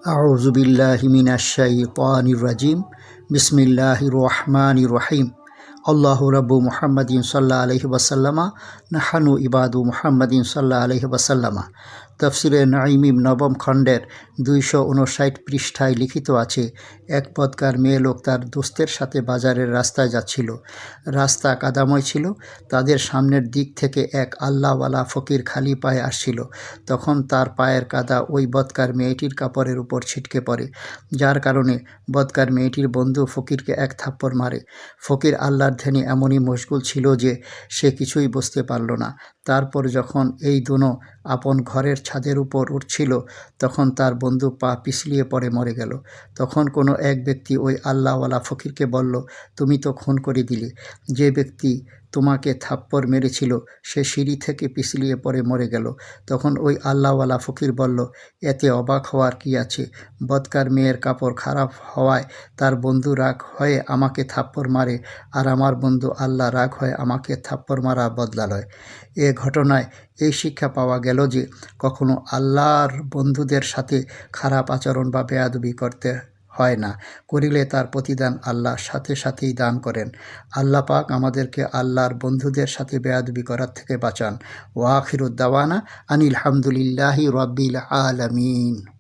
আউযু বিল্লাহি মিনাশ শাইতানির রাজিম। বিসমিল্লাহির রহমানির রহিম। আল্লাহু রাব্বু মুহাম্মাদিন সাল্লাল্লাহু আলাইহি ওয়াসাল্লামা নাহানু ইবাদু মুহাম্মাদিন সাল্লাল্লাহু আলাইহি ওয়াসাল্লামা। তাফসিরে নাঈম নবম খণ্ডের 259 পৃষ্ঠায় লিখিত আছে, এক বদকার মেয়ে লোক তার দোস্তের সাথে বাজারের রাস্তায় যাচ্ছিল। রাস্তা কাদাময় ছিল। তাদের সামনের দিক থেকে এক আল্লাহওয়ালা ফকির খালি পায়ে আসছিল। তখন তার পায়ের কাদা ওই বদকার মেয়েটির কাপড়ের উপর ছিটকে পড়ে, যার কারণে বদকার মেয়েটির বন্ধু ফকিরকে এক থাপ্পড় মারে। ফকির আল্লাহর ধ্যানে এমনই মশগুল ছিল যে সে কিছুই বুঝতে পারল না। তারপর যখন এই দুনো আপন ঘরের ছাদের উপর উঠছিল, তখন তার বন্ধু পা পিছলিয়ে পড়ে মরে গেল। তখন কোনো এক ব্যক্তি ওই আল্লাহওয়ালা ফকিরকে বলল, তুমি তো খুন করে দিলে। যে ব্যক্তি তোমাকে থাপ্পড় মেরেছিল সে সিঁড়ি থেকে পিছলিয়ে পড়ে মরে গেল। তখন ওই আল্লাহওয়ালা ফকির বলল, এতে অবাক হওয়ার কি আছে? বদকার মেয়ের কাপড় খারাপ হওয়ায় তার বন্ধু রাগ হয়ে আমাকে থাপ্পড় মারে, আর আমার বন্ধু আল্লাহ রাগ হয়ে আমাকে থাপ্পড় মারা বদলা লয়। এ ঘটনায় এই শিক্ষা পাওয়া গেল যে কখনো আল্লাহর বন্ধুদের সাথে খারাপ আচরণ বা বেয়াদবি করতে হয় না। করিলে তার প্রতিদান আল্লাহ সাথে সাথেই দান করেন। আল্লাহ পাক আমাদেরকে আল্লাহর বন্ধুদের সাথে বেয়াদবি করার থেকে বাঁচান। ওয়া আখিরুদ দাওয়ানা আনিল হামদুলিল্লাহি রাব্বিল আলামিন।